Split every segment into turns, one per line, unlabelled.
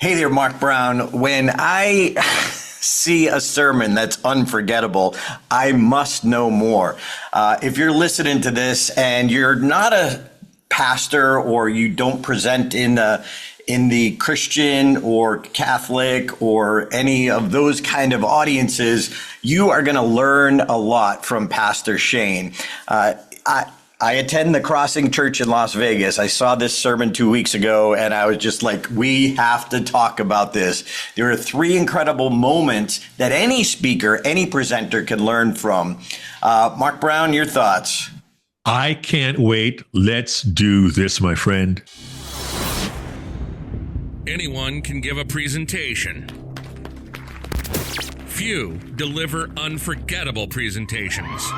Hey there, Mark Brown. When I see a sermon that's unforgettable, I must know more. If you're listening to this and you're not a pastor or you don't present in the Christian or Catholic or any of those kind of audiences, you are going to learn a lot from Pastor Shane. I attend the Crossing Church in Las Vegas. I saw this sermon 2 weeks ago, and I was just like, we have to talk about this. There are three incredible moments that any speaker, any presenter can learn from. Mark Brown, your thoughts?
I can't wait. Let's do this, my friend.
Anyone can give a presentation. Few deliver unforgettable presentations.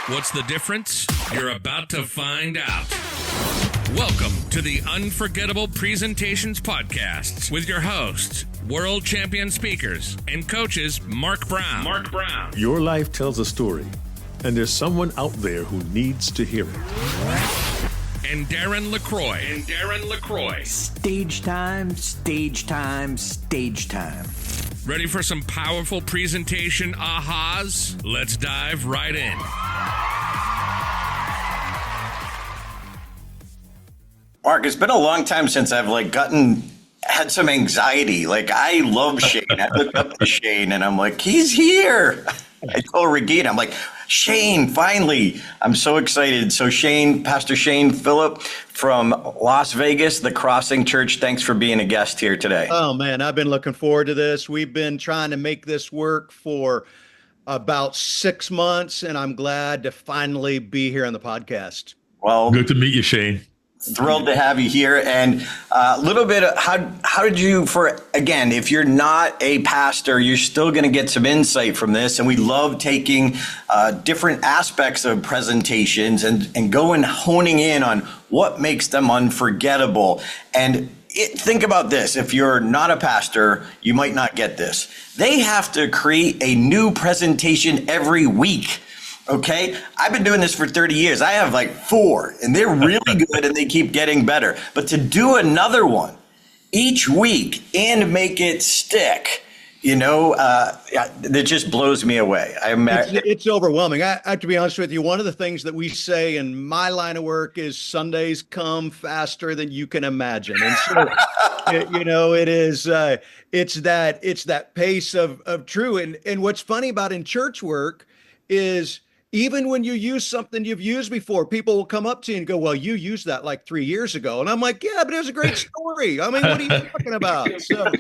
What's the difference? You're about to find out. Welcome to the Unforgettable Presentations Podcast with your hosts, world champion speakers and coaches Mark Brown.
Your life tells a story, and there's someone out there who needs to hear it.
And Darren LaCroix.
Stage time, stage time, stage time.
Ready for some powerful presentation ahas? Let's dive right in.
Mark, it's been a long time since I've had some anxiety. I love Shane. I looked up to Shane and I'm like, he's here. I told Regina, I'm like, Shane, finally. I'm so excited. So Shane, Pastor Shane Phillip from Las Vegas, the Crossing Church, thanks for being a guest here today.
Oh man, I've been looking forward to this. We've been trying to make this work for about 6 months, and I'm glad to finally be here on the podcast.
Well,
Good to meet you, Shane.
Thrilled to have you here. And a little bit of how did you, again, if you're not a pastor, you're still going to get some insight from this. And we love taking different aspects of presentations and honing in on what makes them unforgettable. And think about this. If you're not a pastor, you might not get this. They have to create a new presentation every week. Okay, I've been doing this for 30 years. I have 4, and they're really good and they keep getting better. But to do another one each week and make it stick, it just blows me away.
It's overwhelming. I have to be honest with you. One of the things that we say in my line of work is Sundays come faster than you can imagine. And so, it is, it's that pace of true. And what's funny about in church work is, even when you use something you've used before, people will come up to you and go, well, you used that 3 years ago. And I'm like, yeah, but it was a great story. I mean, what are you talking about? So,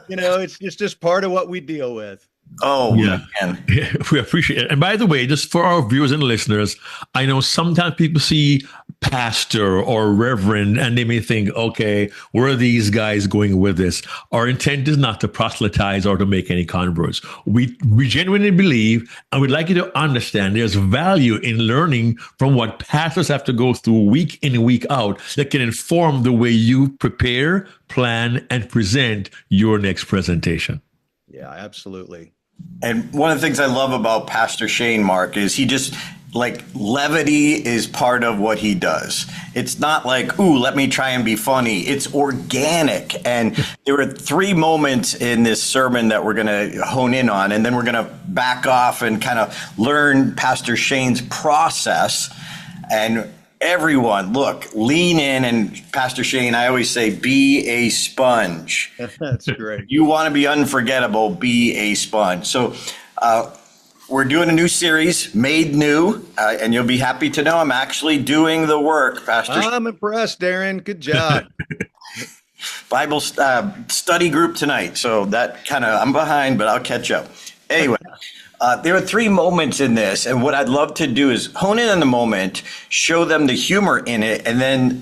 it's just part of what we deal with.
Oh,
yeah. Yeah, we appreciate it. And by the way, just for our viewers and listeners, I know sometimes people see pastor or reverend and they may think, okay, where are these guys going with this? Our intent is not to proselytize or to make any converts. We genuinely believe, and we'd like you to understand, there's value in learning from what pastors have to go through week in and week out that can inform the way you prepare, plan, and present your next presentation.
Yeah, absolutely.
And one of the things I love about Pastor Shane, Mark, is he just levity is part of what he does. It's not let me try and be funny. It's organic. And there were 3 moments in this sermon that we're going to hone in on, and then we're going to back off and kind of learn Pastor Shane's process. And everyone, look, lean in. And Pastor Shane, I always say, be a sponge.
That's great.
You want to be unforgettable, be a sponge. So we're doing a new series, Made New, and you'll be happy to know I'm actually doing the work, Pastor.
I'm impressed, Darren. Good job.
Bible study group tonight. So that I'm behind, but I'll catch up. Anyway. There are 3 moments in this, and what I'd love to do is hone in on the moment, show them the humor in it, and then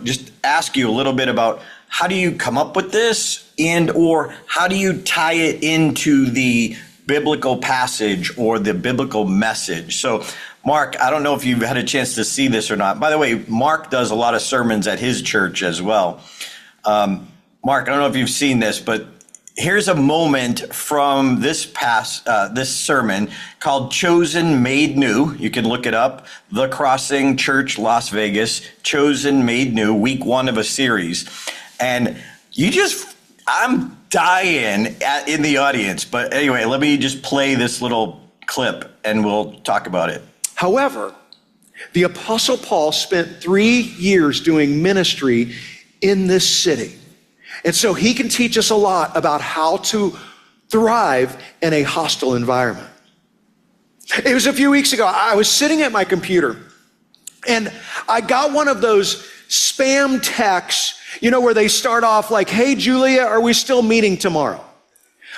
just ask you a little bit about how do you come up with this, or how do you tie it into the biblical passage or the biblical message. So, Mark, I don't know if you've had a chance to see this or not. By the way, Mark does a lot of sermons at his church as well. Mark, I don't know if you've seen this, but here's a moment from this sermon called Chosen, Made New. You can look it up. The Crossing Church, Las Vegas, Chosen, Made New, week 1 of a series. And I'm dying in the audience. But anyway, let me just play this little clip and we'll talk about it.
However, the Apostle Paul spent 3 years doing ministry in this city. And so he can teach us a lot about how to thrive in a hostile environment. It was a few weeks ago, I was sitting at my computer and I got one of those spam texts, where they start off like, "Hey, Julia, are we still meeting tomorrow?"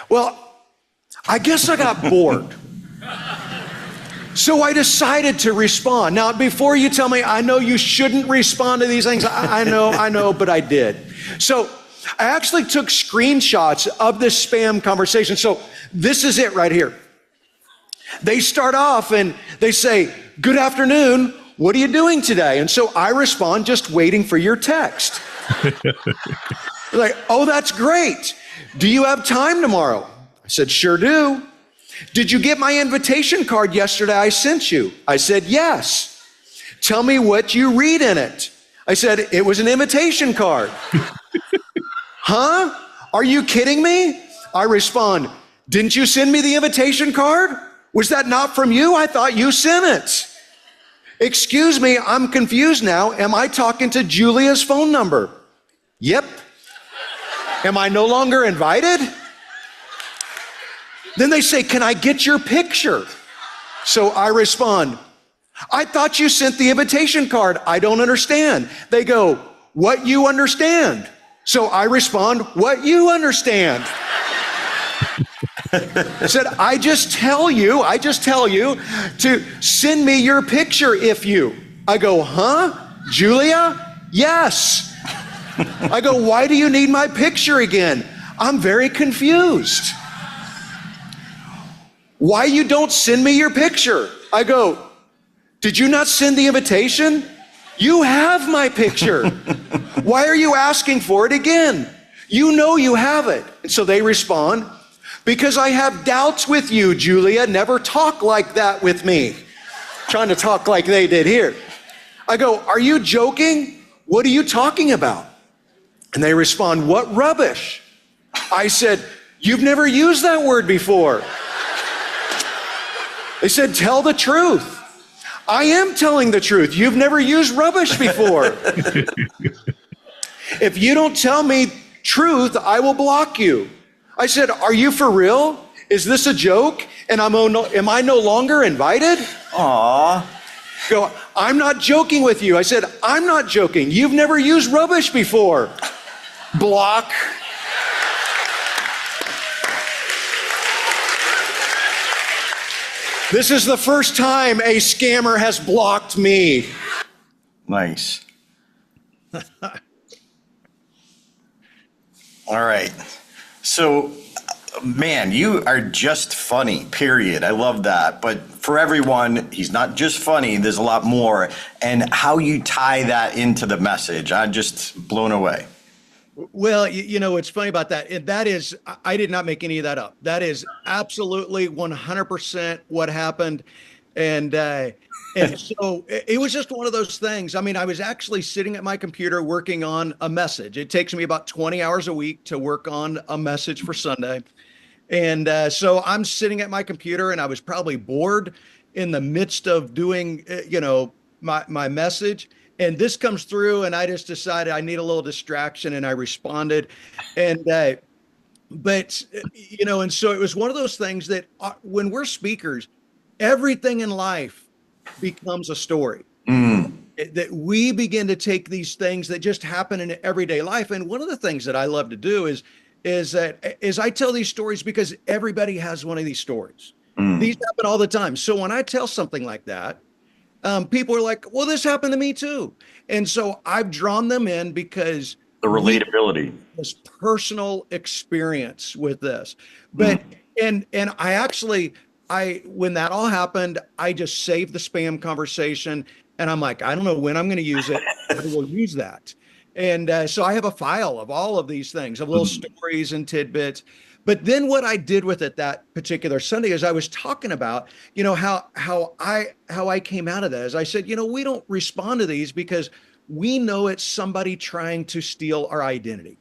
Well, I guess I got bored. So I decided to respond. Now, before you tell me, I know you shouldn't respond to these things. I know, but I did. So I actually took screenshots of this spam conversation. So this is it right here. They start off and they say, "Good afternoon. What are you doing today?" And so I respond, "Just waiting for your text." Like, "Oh, that's great. Do you have time tomorrow?" I said, "Sure do." "Did you get my invitation card yesterday I sent you?" I said, "Yes." "Tell me what you read in it." I said, "It was an invitation card." "Huh? Are you kidding me?" I respond, "Didn't you send me the invitation card? Was that not from you? I thought you sent it." "Excuse me, I'm confused now. Am I talking to Julia's phone number?" "Yep." "Am I no longer invited?" Then they say, "Can I get your picture?" So I respond, "I thought you sent the invitation card. I don't understand." They go, "What you understand?" So I respond, "What you understand?" I said, I just tell you to send me your picture if you. I go, "Huh? Julia?" "Yes." I go, "Why do you need my picture again? I'm very confused." "Why you don't send me your picture?" I go, "Did you not send the invitation? You have my picture. Why are you asking for it again? You know you have it." And so they respond, "Because I have doubts with you, Julia. Never talk like that with me." Trying to talk like they did here. I go, "Are you joking? What are you talking about?" And they respond, "What rubbish?" I said, "You've never used that word before." They said, "Tell the truth." I am telling the truth. You've never used rubbish before. If you don't tell me truth, I will block you. I said, "Are you for real? Is this a joke? And am I no longer invited?"
Aw.
Go, "I'm not joking with you." I said, "I'm not joking. You've never used rubbish before." Block. This is the first time a scammer has blocked me.
Nice. All right. So, man, you are just funny, period. I love that. But for everyone, he's not just funny, there's a lot more. And how you tie that into the message, I'm just blown away.
Well, what's funny about that, and that is, I did not make any of that up. That is absolutely 100% what happened. And so it was just one of those things. I mean, I was actually sitting at my computer working on a message. It takes me about 20 hours a week to work on a message for Sunday. And so I'm sitting at my computer and I was probably bored in the midst of doing, my message. And this comes through and I just decided I need a little distraction and I responded. And, and so it was one of those things that when we're speakers, everything in life becomes a story. That we begin to take these things that just happen in everyday life. And one of the things that I love to do is I tell these stories because everybody has one of these stories. These happen all the time. So when I tell something like that, people are like, "Well, this happened to me too." And so I've drawn them in because
The relatability.
this personal experience with this. But and when that all happened, I just saved the spam conversation and I'm like, I don't know when I'm going to use it. I will use that. And so I have a file of all of these things, of little stories and tidbits. But then what I did with it that particular Sunday is I was talking about, how I came out of that. As I said, we don't respond to these because we know it's somebody trying to steal our identity.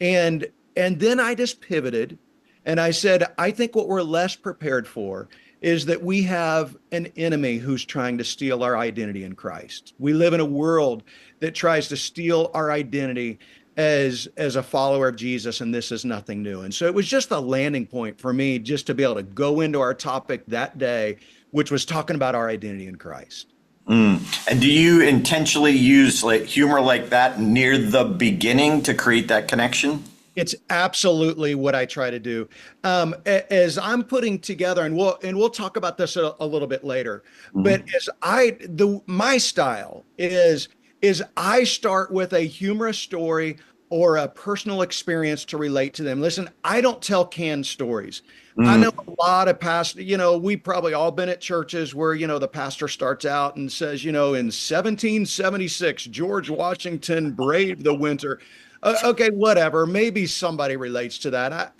And then I just pivoted and I said, I think what we're less prepared for is that we have an enemy who's trying to steal our identity in Christ. We live in a world that tries to steal our identity as a follower of Jesus, and this is nothing new. And so it was just a landing point for me just to be able to go into our topic that day, which was talking about our identity in Christ.
And do you intentionally use like humor like that near the beginning to create that connection?
It's absolutely what I try to do. As I'm putting together, and we'll talk about this a little bit later. But my style is I start with a humorous story or a personal experience to relate to them. Listen, I don't tell canned stories. I know a lot of pastors, we probably all been at churches where, the pastor starts out and says, in 1776, George Washington braved the winter. Okay, whatever. Maybe somebody relates to that.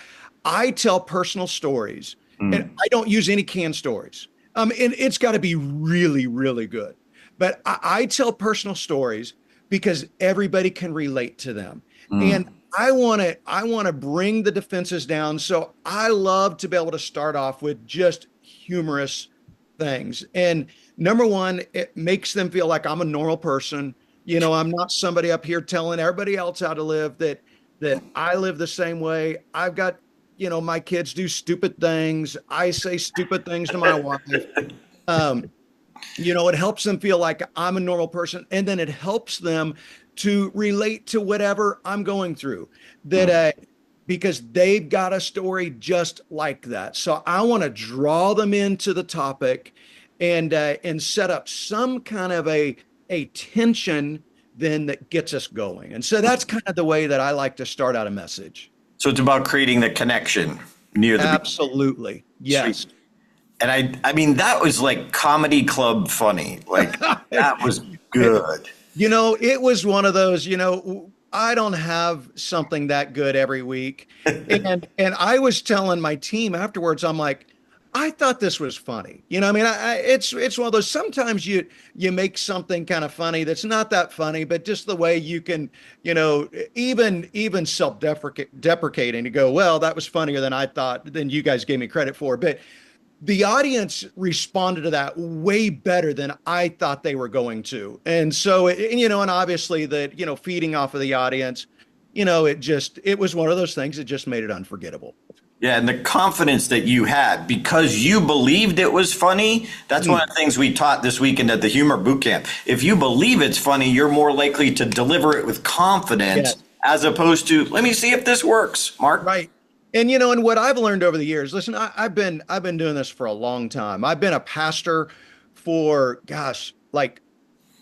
I tell personal stories, and I don't use any canned stories. And it's got to be really, really good. But I tell personal stories because everybody can relate to them. And I want to bring the defenses down. So I love to be able to start off with just humorous things. And number one, it makes them feel like I'm a normal person. I'm not somebody up here telling everybody else how to live, that I live the same way. I've got, my kids do stupid things. I say stupid things to my wife. It helps them feel like I'm a normal person. And then it helps them to relate to whatever I'm going through, because they've got a story just like that. So I want to draw them into the topic and set up some kind of a tension then that gets us going. And so that's kind of the way that I like to start out a message.
So it's about creating the connection near the
Absolutely. Yes.
Sweet. And I mean, that was like comedy club funny. Like that was good.
It was one of those, I don't have something that good every week. And I was telling my team afterwards, I'm like, I thought this was funny. It's one of those, sometimes you make something kind of funny that's not that funny, but just the way you can, even self-deprecating to go, well, that was funnier than I thought, than you guys gave me credit for. But the audience responded to that way better than I thought they were going to. And so, and obviously that, feeding off of the audience, it was one of those things that just made it unforgettable.
Yeah, and the confidence that you had because you believed it was funny. That's one of the things we taught this weekend at the Humor Bootcamp. If you believe it's funny, you're more likely to deliver it with confidence as opposed to, let me see if this works, Mark.
Right. And, and what I've learned over the years, listen, I've been doing this for a long time. I've been a pastor for,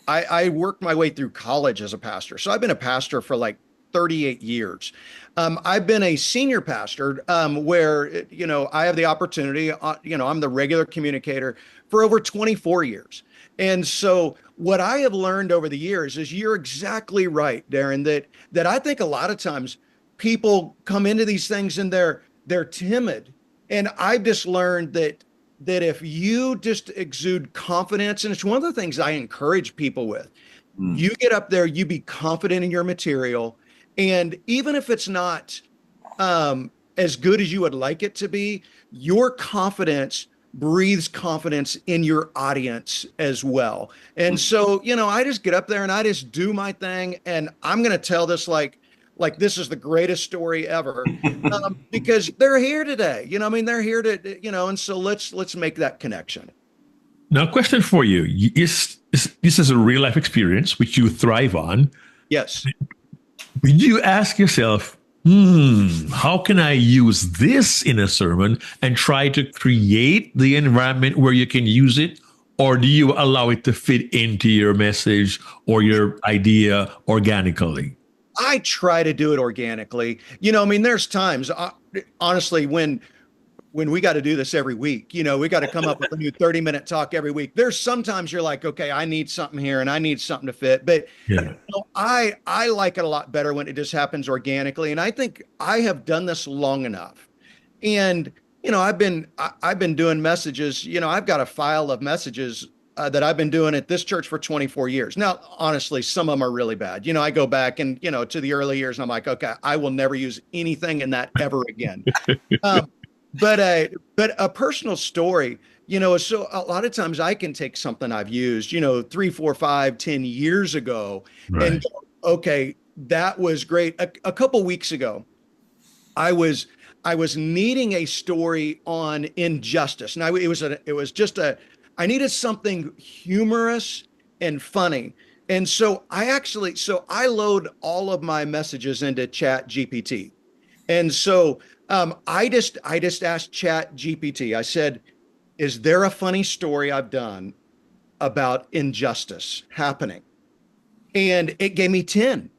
I worked my way through college as a pastor. So I've been a pastor for 38 years. I've been a senior pastor where, I have the opportunity, I'm the regular communicator for over 24 years. And so what I have learned over the years is you're exactly right, Darren, that I think a lot of times people come into these things and they're timid. And I've just learned that if you just exude confidence, and it's one of the things I encourage people with, you get up there, you be confident in your material. And even if it's not as good as you would like it to be, your confidence breathes confidence in your audience as well. And so, I just get up there and I just do my thing. And I'm going to tell this like this is the greatest story ever because they're here today. They're here to, and so let's make that connection.
Now, question for you. This is a real life experience which you thrive on.
Yes.
Would you ask yourself, how can I use this in a sermon and try to create the environment where you can use it? Or do you allow it to fit into your message or your idea organically?
I try to do it organically. There's times, honestly, when we got to do this every week, we got to come up with a new 30-minute talk every week. There's sometimes you're like, okay, I need something here and I need something to fit. But I like it a lot better when it just happens organically. And I think I have done this long enough. And, I've been doing messages, I've got a file of messages that I've been doing at this church for 24 years. Now, honestly, some of them are really bad. I go back and, to the early years and I'm like, okay, I will never use anything in that ever again. Um, but a personal story, so a lot of times I can take something I've used, 3, 4, 5, 10 years ago and
Right.
go, okay, that was great. A couple weeks ago, I was needing a story on injustice. Now I needed something humorous and funny. And so I load all of my messages into Chat GPT. And so I just asked Chat GPT. I said, is there a funny story I've done about injustice happening? And it gave me 10.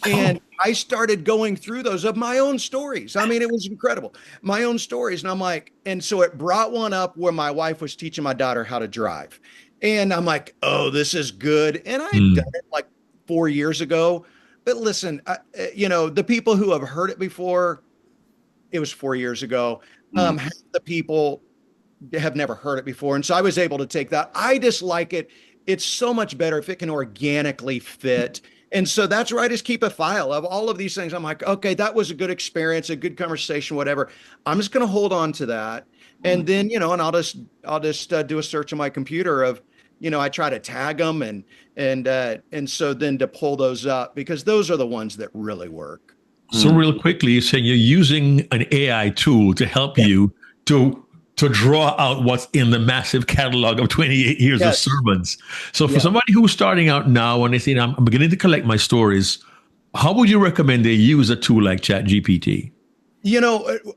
And I started going through those of my own stories. I mean, it was incredible. My own stories. And I'm like, and so it brought one up where my wife was teaching my daughter how to drive. And I'm like, oh, this is good. And I had done it like 4 years ago. But listen, the people who have heard it before, it was 4 years ago. Half the people have never heard it before. And so I was able to take that. I just like it. It's so much better if it can organically fit. And so that's where I just keep a file of all of these things. I'm like, okay, that was a good experience, a good conversation, whatever. I'm just going to hold on to that. And then, and I'll just do a search on my computer of, I try to tag them and so then to pull those up because those are the ones that really work.
So real quickly, you're saying you're using an AI tool to help you to draw out what's in the massive catalog of 28 years of sermons. So for somebody who's starting out now and they say, I'm beginning to collect my stories, how would you recommend they use a tool like ChatGPT?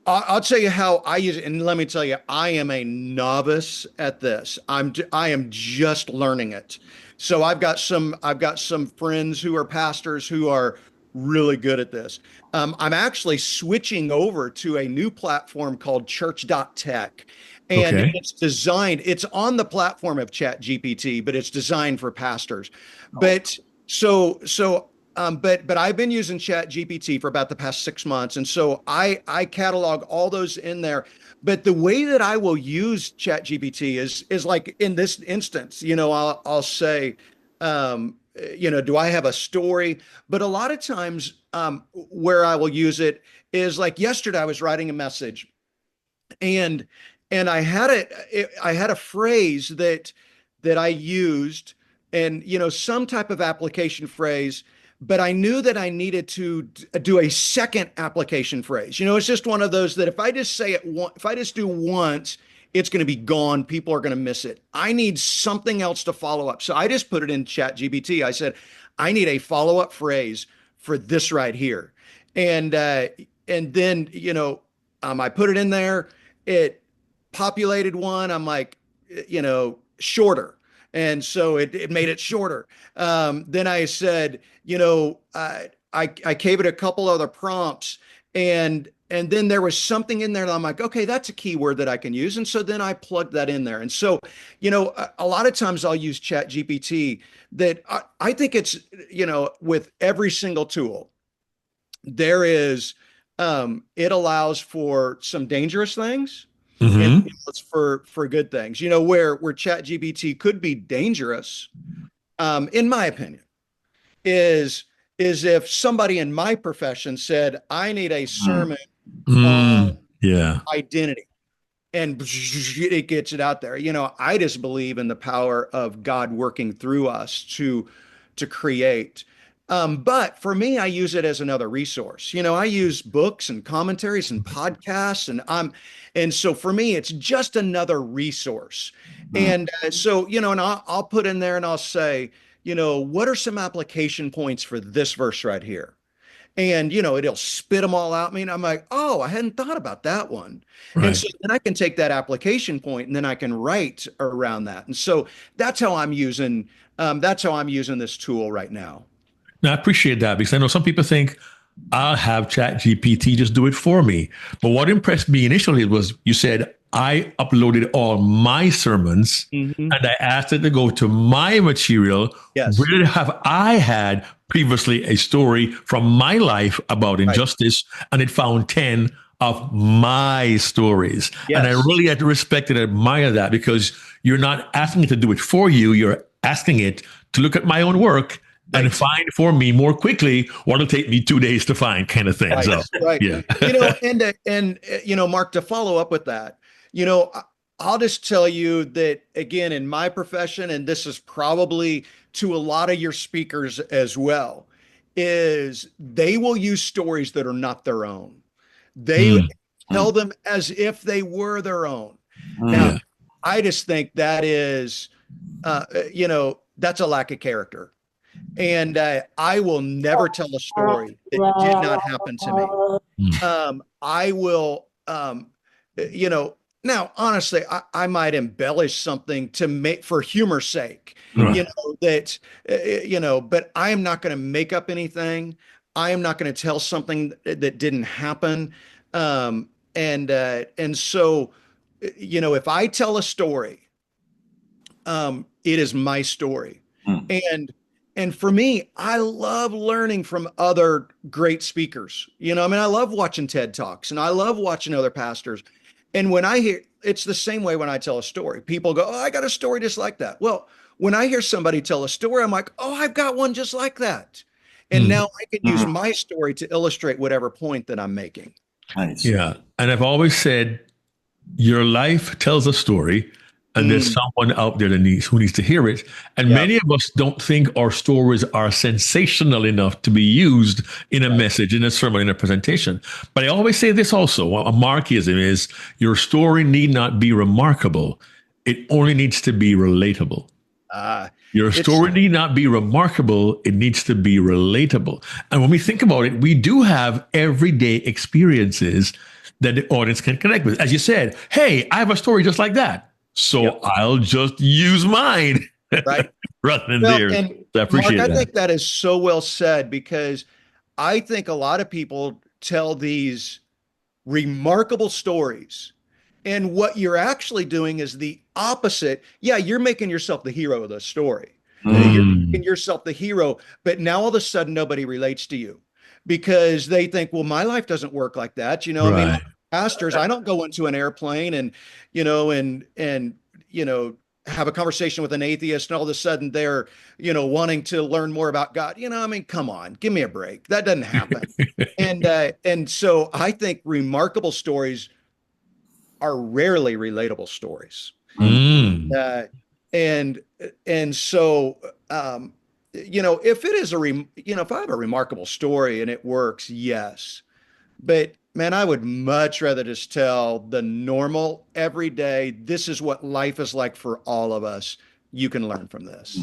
I'll tell you how I use it. And let me tell you, I am a novice at this. I am just learning it. So I've got some friends who are pastors who are really good at this. I'm actually switching over to a new platform called church.tech. And it's on the platform of ChatGPT, but it's designed for pastors. But I've been using ChatGPT for about the past 6 months. And so I catalog all those in there. But the way that I will use ChatGPT is like in this instance, I'll say, do I have a story? But a lot of times where I will use it is like yesterday I was writing a message and I had a phrase that I used and, some type of application phrase, but I knew that I needed to do a second application phrase. It's just one of those that if I just say it, if I just do once, it's going to be gone. People are going to miss it. I need something else to follow up. So I just put it in ChatGPT. I said, I need a follow-up phrase for this right here. And then, I put it in there. It populated one. I'm like, shorter. And so it made it shorter. Then I said, I gave it a couple other prompts and then there was something in there that I'm like, okay, that's a keyword that I can use. And so then I plugged that in there. And so, a lot of times I'll use Chat GPT that I think it's, with every single tool, there is, it allows for some dangerous things and it's for good things, where Chat GPT could be dangerous, in my opinion, is if somebody in my profession said, I need a sermon on identity and it gets it out there. I just believe in the power of God working through us to create. But for me, I use it as another resource. I use books and commentaries and podcasts and so for me, it's just another resource. And so, and I'll put in there and I'll say, what are some application points for this verse right here? And, it'll spit them all out. I'm like, oh, I hadn't thought about that one. Right. And so then I can take that application point and then I can write around that. And so that's how I'm using this tool right now.
Now, I appreciate that because I know some people think I'll have Chat GPT just do it for me. But what impressed me initially was you said, I uploaded all my sermons and I asked it to go to my material.
Yes.
Where have I had previously a story from my life about injustice? And it found 10 of my stories.
Yes.
And I really had to respect and admire that, because you're not asking it to do it for you. You're asking it to look at my own work and find for me more quickly what will take me 2 days to find, kind of thing.
Right,
So,
right.
yeah.
And Mark, to follow up with that, I'll just tell you that, again, in my profession, and this is probably to a lot of your speakers as well, is they will use stories that are not their own. They tell them as if they were their own. Now, I just think that is, that's a lack of character. And I will never tell a story that did not happen to me. I will, now, honestly, I might embellish something to make for humor's sake, but I am not going to make up anything. I am not going to tell something that didn't happen. And so, if I tell a story, it is my story. And for me, I love learning from other great speakers. I love watching TED Talks, and I love watching other pastors. And when I hear, it's the same way when I tell a story. People go, "Oh, I got a story just like that." Well, when I hear somebody tell a story, I'm like, "Oh, I've got one just like that." And now I can use my story to illustrate whatever point that I'm making.
Nice.
Yeah. And I've always said, your life tells a story, and there's someone out there who needs to hear it. And many of us don't think our stories are sensational enough to be used in a message, in a sermon, in a presentation. But I always say this also, a Markism is, your story need not be remarkable. It only needs to be relatable. Your story need not be remarkable. It needs to be relatable. And when we think about it, we do have everyday experiences that the audience can connect with. As you said, hey, I have a story just like that, so I'll just use mine,
right,
rather than theirs.
And
I appreciate
Mark,
that.
I think that is so well said, because I think a lot of people tell these remarkable stories, and what you're actually doing is the opposite. Yeah, you're making yourself the hero of the story. You're making yourself the hero, but now all of a sudden nobody relates to you, because they think, well, my life doesn't work like that.
Right.
Pastors, I don't go into an airplane and have a conversation with an atheist, and all of a sudden they're, wanting to learn more about God. Come on, give me a break. That doesn't happen. And so I think remarkable stories are rarely relatable stories. And so, if it is if I have a remarkable story and it works, yes. But man, I would much rather just tell the normal, everyday, this is what life is like for all of us. You can learn from this.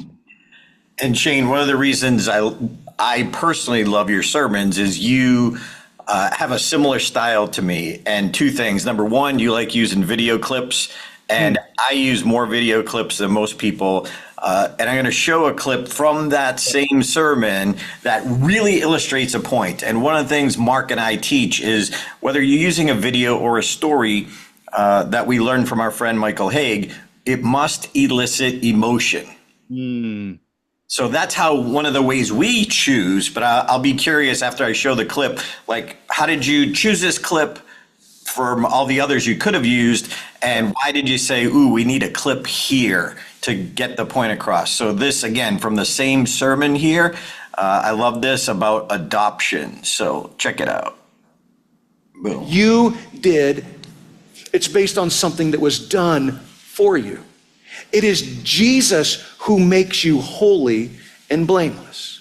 And Shane, one of the reasons I personally love your sermons is you have a similar style to me. And two things. Number one, you like using video clips, and I use more video clips than most people. And I'm going to show a clip from that same sermon that really illustrates a point. And one of the things Mark and I teach is, whether you're using a video or a story that we learned from our friend Michael Haig, it must elicit emotion. So that's how, one of the ways we choose. But I'll be curious after I show the clip, like, how did you choose this clip from all the others you could have used? And why did you say, ooh, we need a clip here to get the point across? So this, again, from the same sermon here, I love this about adoption. So check it out. Boom.
It's based on something that was done for you. It is Jesus who makes you holy and blameless.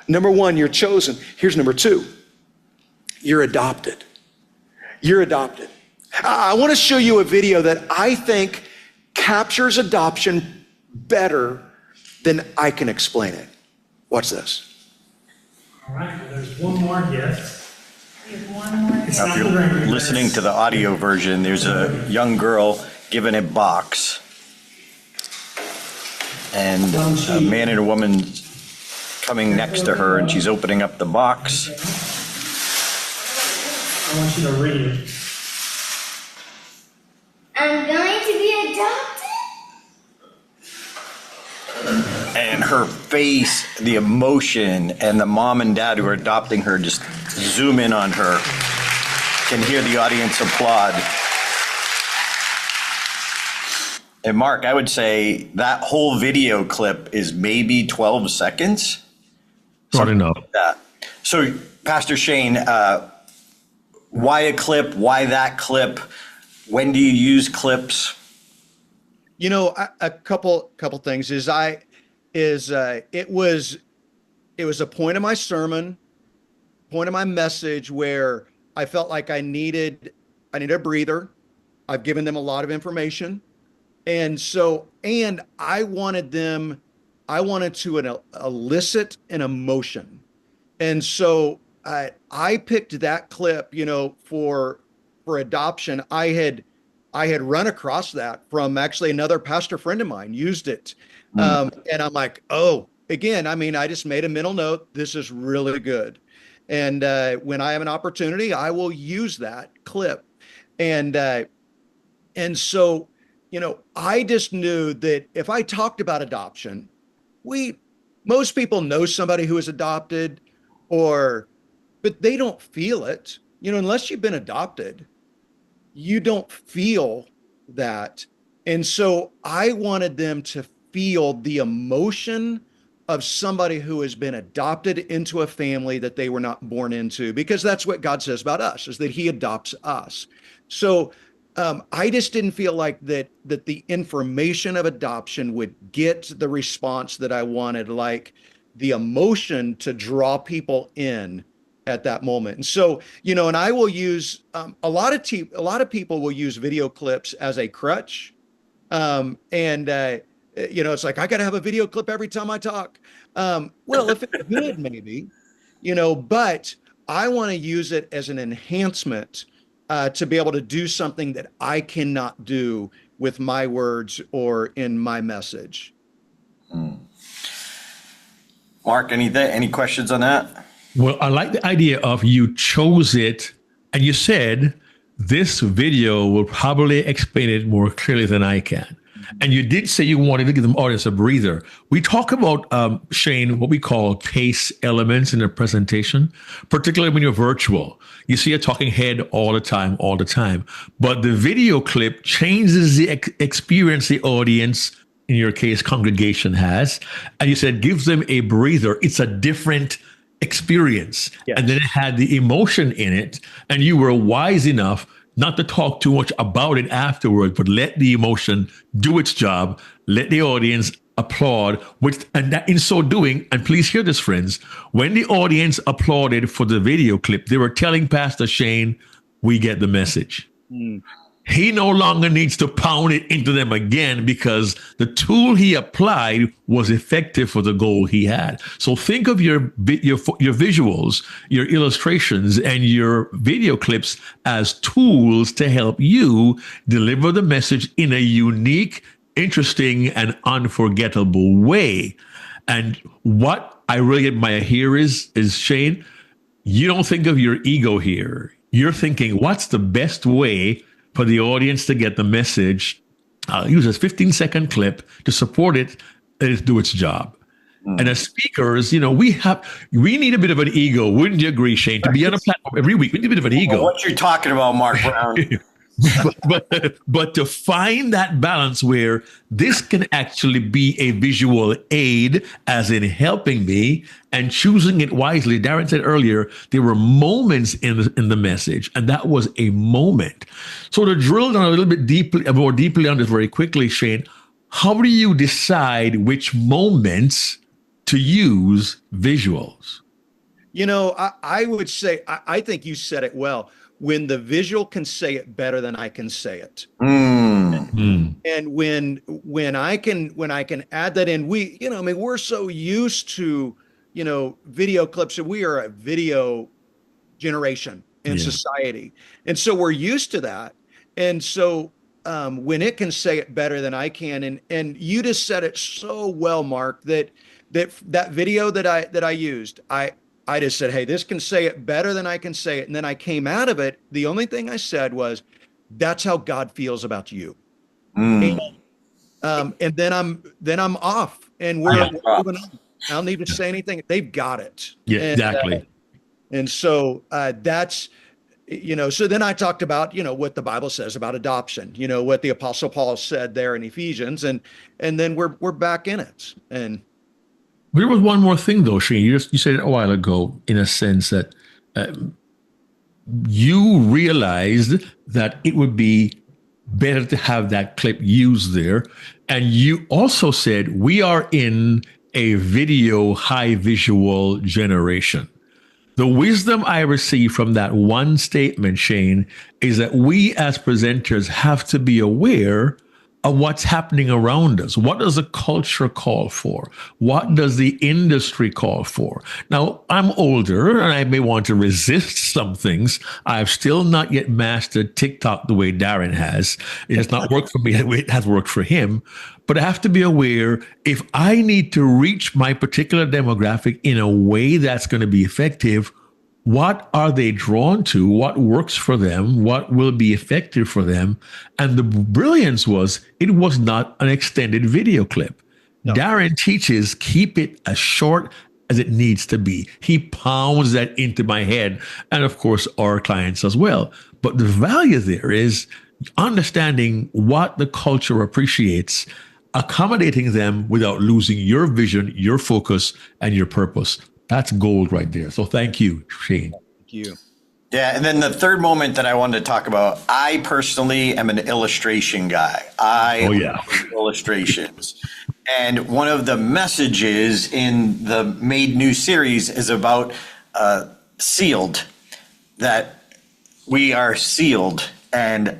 Number one, you're chosen. Here's number two. You're adopted. You're adopted. I want to show you a video that I think captures adoption better than I can explain it. Watch this.
All right, well, there's one more gift.
We have one more.
Now, if you're listening to the audio version, there's a young girl given a box, and a man and a woman coming next to her, and she's opening up the box.
I want you to read it.
I'm going to be adopted.
And her face, the emotion, and the mom and dad who are adopting her just zoom in on her. can hear the audience applaud. And Mark, I would say that whole video clip is maybe 12 seconds.
Not enough.
Like that. So, Pastor Shane, why a clip? Why that clip? When do you use clips?
You know, a couple things is it was a point of my sermon, point of my message where I felt like I needed a breather. I've given them a lot of information. And I wanted to elicit an emotion. And so I picked that clip, for adoption. I had run across that from actually another pastor friend of mine used it. And I'm like, oh, again, I just made a mental note. This is really good. And when I have an opportunity, I will use that clip. And so, I just knew that if I talked about adoption, most people know somebody who is adopted, but they don't feel it, unless you've been adopted, you don't feel that. And so I wanted them to feel the emotion of somebody who has been adopted into a family that they were not born into, because that's what God says about us, is that he adopts us. So I just didn't feel like that the information of adoption would get the response that I wanted, like the emotion to draw people in at that moment. And so, and I will use a lot of people will use video clips as a crutch. It's like, I got to have a video clip every time I talk. Well, if it's good, maybe, but I want to use it as an enhancement to be able to do something that I cannot do with my words or in my message.
Mark, any questions on that?
Well, I like the idea of you chose it and you said, this video will probably explain it more clearly than I can. And you did say you wanted to give the audience a breather. We talk about, Shane, what we call case elements in a presentation, particularly when you're virtual. You see a talking head all the time. But the video clip changes the experience the audience, in your case, congregation has. And you said, gives them a breather. It's a different experience. Yes. And then it had the emotion in it. And you were wise enough not to talk too much about it afterward, but let the emotion do its job, let the audience applaud, and that in so doing, and please hear this, friends, when the audience applauded for the video clip, they were telling Pastor Shane, we get the message. He no longer needs to pound it into them again because the tool he applied was effective for the goal he had. So think of your visuals, your illustrations, and your video clips as tools to help you deliver the message in a unique, interesting, and unforgettable way. And what I really admire here is Shane, you don't think of your ego here. You're thinking, what's the best way for the audience to get the message? Use a 15-second clip to support it and it do its job. And as speakers, we need a bit of an ego. Wouldn't you agree, Shane? To be on a platform every week, we need a bit of an ego.
What you're talking about, Mark Brown.
but to find that balance where this can actually be a visual aid, as in helping me, and choosing it wisely. Darren said earlier, there were moments in the message, and that was a moment. So to drill down a little bit more deeply on this very quickly, Shane, how do you decide which moments to use visuals?
I would say, I think you said it well. When the visual can say it better than I can say it. And when I can add that in, we're so used to, video clips, and we are a video generation in society. And so we're used to that. And so when it can say it better than I can, and you just said it so well, Mark, that video that I used, I just said, hey, this can say it better than I can say it. And then I came out of it. The only thing I said was, that's how God feels about you. And then I'm off, and we're moving on. I don't need to say anything. They've got it.
Yeah, exactly.
And so that's So then I talked about, what the Bible says about adoption, what the Apostle Paul said there in Ephesians, and then we're back in it. And
There was one more thing, though, Shane. You said it a while ago, in a sense that you realized that it would be better to have that clip used there. And you also said, we are in a video high visual generation. The wisdom I received from that one statement, Shane, is that we as presenters have to be aware of what's happening around us. What does the culture call for? What does the industry call for? Now, I'm older and I may want to resist some things. I've still not yet mastered TikTok the way Darren has. It has not worked for me the way it has worked for him. But I have to be aware, if I need to reach my particular demographic in a way that's going to be effective, what are they drawn to? What works for them? What will be effective for them? And the brilliance was, it was not an extended video clip. No. Darren teaches, keep it as short as it needs to be. He pounds that into my head, and of course, our clients as well. But the value there is understanding what the culture appreciates, accommodating them without losing your vision, your focus, and your purpose. That's gold right there. So thank you, Shane.
Thank you.
Yeah, and then the third moment that I wanted to talk about, I personally am an illustration guy. I love illustrations. And one of the messages in the Made New series is about sealed, that we are sealed. And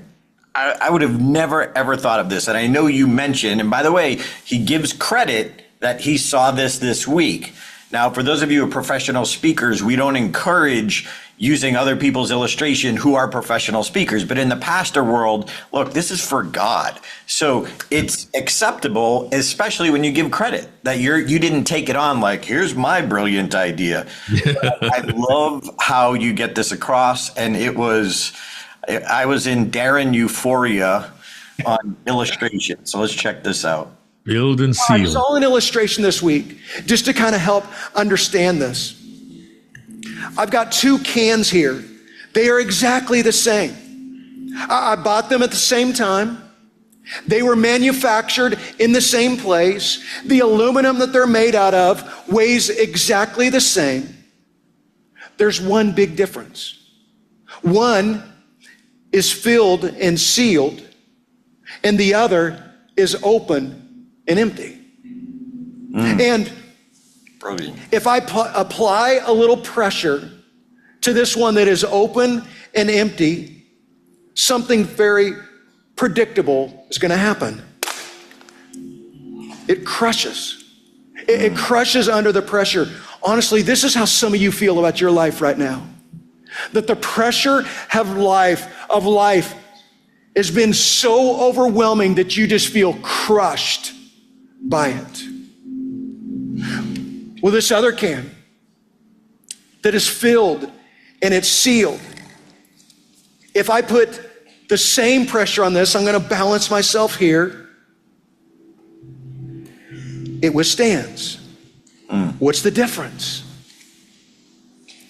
I would have never, ever thought of this. And I know you mentioned, and by the way, he gives credit that he saw this week. Now, for those of you who are professional speakers, we don't encourage using other people's illustration who are professional speakers. But in the pastor world, look, this is for God. So it's acceptable, especially when you give credit that you didn't take it on like, here's my brilliant idea. I love how you get this across. And I was in Darren Euphoria on illustration. So let's check this out.
Build and seal.
I saw an illustration this week just to kind of help understand this. I've got two cans here. They are exactly the same. I bought them at the same time. They were manufactured in the same place. The aluminum that they're made out of weighs exactly the same. There's one big difference. One is filled and sealed, and the other is open and empty. And brilliant. If I apply a little pressure to this one that is open and empty, something very predictable is going to happen. It crushes. It crushes under the pressure. Honestly, this is how some of you feel about your life right now. That the pressure of life has been so overwhelming that you just feel crushed by it. Well, this other can that is filled and it's sealed, if I put the same pressure on this, I'm going to balance myself here, it withstands. What's the difference?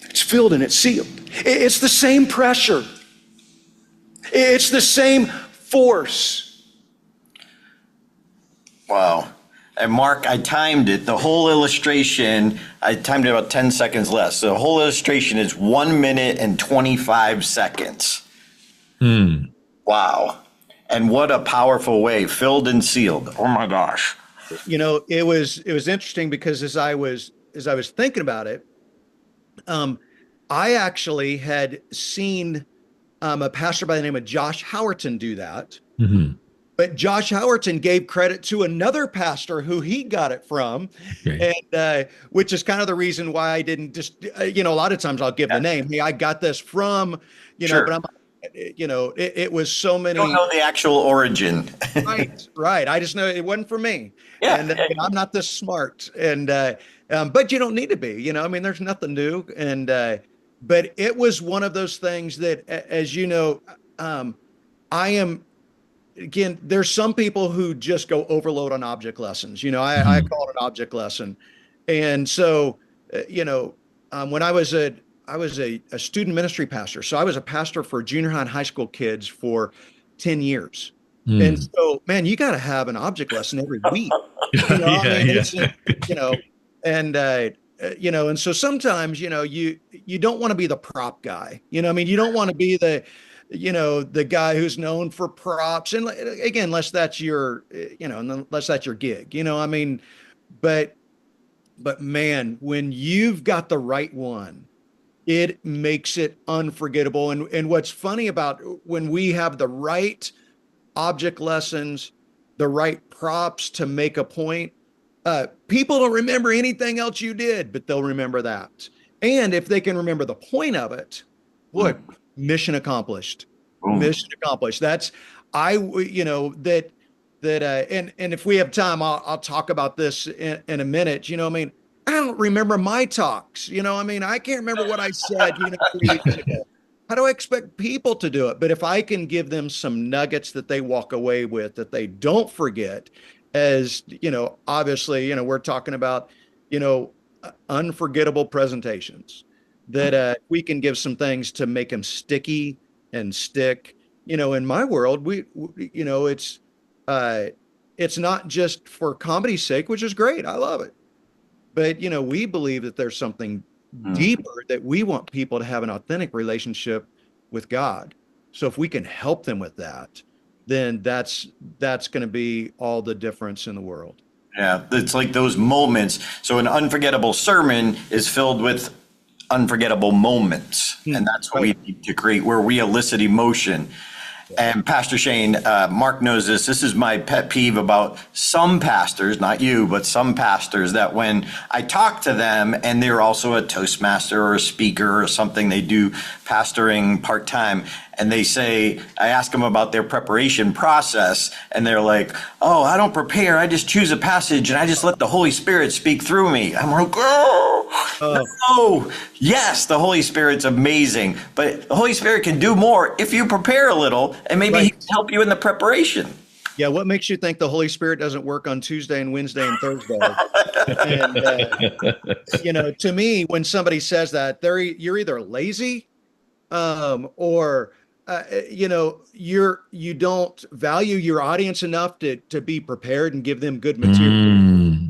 It's filled and it's sealed. It's the same pressure. It's the same force.
Wow. And Mark, I timed it. The whole illustration, I timed it about 10 seconds less. So the whole illustration is 1 minute and 25 seconds. Wow. And what a powerful way, filled and sealed. Oh my gosh.
It was interesting because as I was thinking about it, I actually had seen a pastor by the name of Josh Howerton do that. But Josh Howerton gave credit to another pastor who he got it from, and which is kind of the reason why I didn't just, a lot of times I'll give the name. Hey, I got this from, but I'm, it was so many.
You don't know the actual origin.
Right. I just know it wasn't for me.
Yeah.
And I'm not this smart. And, but you don't need to be, there's nothing new. And, but it was one of those things that, as you know, I am, again, there's some people who just go overload on object lessons. I call it an object lesson. And so, when I was I was a student ministry pastor. So I was a pastor for junior high and high school kids for 10 years. And so, man, you got to have an object lesson every week.
Yeah, yeah.
It's, you know, and, and so sometimes, you don't want to be the prop guy, you don't want to be the guy who's known for props. And again, unless that's your gig, but, but man, when you've got the right one, it makes it unforgettable. And what's funny about when we have the right object lessons, the right props to make a point, people don't remember anything else you did, but they'll remember that. And if they can remember the point of it, boy, mission accomplished. Mission accomplished. That's and if we have time, I'll talk about this in a minute. I don't remember my talks. I can't remember what I said, 3 weeks ago. How do I expect people to do it? But if I can give them some nuggets that they walk away with, that they don't forget, as obviously, we're talking about, unforgettable presentations, that we can give some things to make them sticky and stick. In my world, it's not just for comedy's sake, which is great. I love it. But, we believe that there's something deeper, that we want people to have an authentic relationship with God. So if we can help them with that, then that's going to be all the difference in the world.
Yeah, it's like those moments. So an unforgettable sermon is filled with unforgettable moments. And that's what we need to create, where we elicit emotion. And Pastor Shane, Mark knows this. This is my pet peeve about some pastors, not you, but some pastors, that when I talk to them and they're also a Toastmaster or a speaker or something, they do pastoring part-time, and they say, I ask them about their preparation process, and they're like, oh, I don't prepare. I just choose a passage and I just let the Holy Spirit speak through me. I'm like, no, yes, the Holy Spirit's amazing, but the Holy Spirit can do more if you prepare a little, and maybe he can help you in the preparation.
Yeah, what makes you think the Holy Spirit doesn't work on Tuesday and Wednesday and Thursday? And to me, when somebody says that, you're either lazy, or you don't value your audience enough to be prepared and give them good material.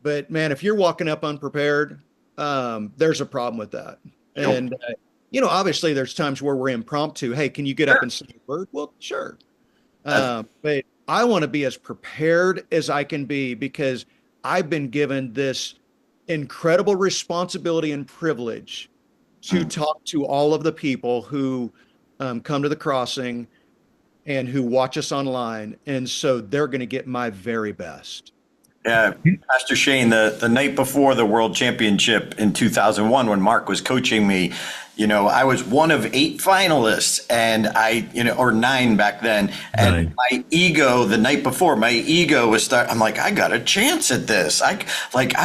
But man, if you're walking up unprepared, there's a problem with that. And obviously there's times where we're impromptu. Hey, can you get up and say a word? Well, sure. But I want to be as prepared as I can be, because I've been given this incredible responsibility and privilege to talk to all of the people who come to the crossing and who watch us online. And so they're going to get my very best.
Yeah, Pastor Shane, the night before the World Championship in 2001, when Mark was coaching me, I was one of 8 finalists, and or 9 back then. And my ego, the night before, was I'm like, I got a chance at this. I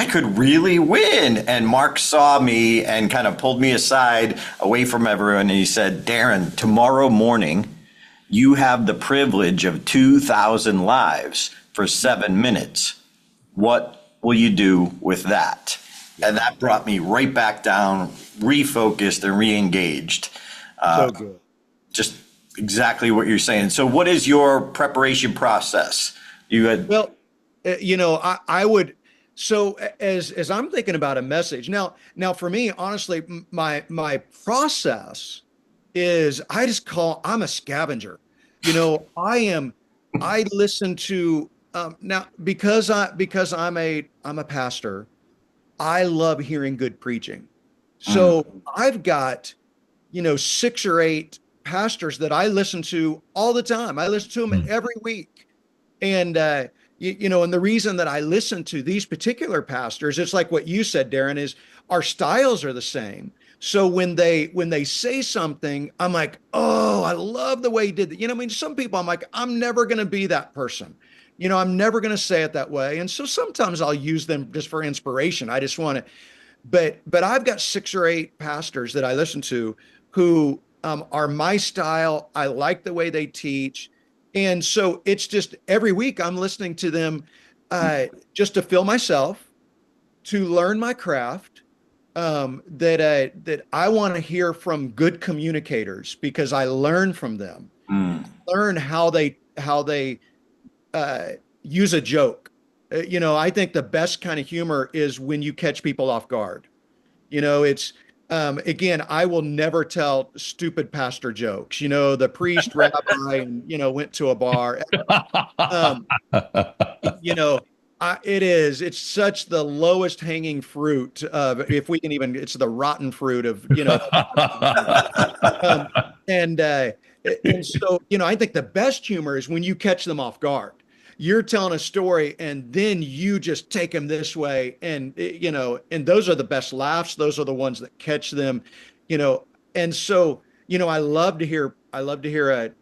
could really win. And Mark saw me and kind of pulled me aside away from everyone. And he said, Darren, tomorrow morning, you have the privilege of 2,000 lives for 7 minutes. What will you do with that? And that brought me right back down, refocused and re-engaged.
So good.
Just exactly what you're saying. So what is your preparation process?
Well, I would, so as I'm thinking about a message now for me, honestly, my process is, I'm a scavenger. I listen to, now, because I'm a pastor, I love hearing good preaching. So I've got, 6 or 8 pastors that I listen to all the time. I listen to them every week. And, and the reason that I listen to these particular pastors, it's like what you said, Darren, is our styles are the same. So when they say something, I'm like, oh, I love the way he did that. Some people I'm like, I'm never going to be that person. I'm never going to say it that way. And so sometimes I'll use them just for inspiration. I just want to, but I've got 6 or 8 pastors that I listen to who are my style. I like the way they teach. And so it's just every week I'm listening to them just to fill myself, to learn my craft, that I want to hear from good communicators because I learn from them. Learn how they use a joke. I think the best kind of humor is when you catch people off guard. It's again, I will never tell stupid pastor jokes. The priest, rabbi, went to a bar. Um, you know, it's such the lowest hanging fruit of, if we can even, it's the rotten fruit of, um, and, uh, and so, I think the best humor is when you catch them off guard. You're telling a story and then you just take them this way. And, and those are the best laughs. Those are the ones that catch them, you know, and so, I love to hear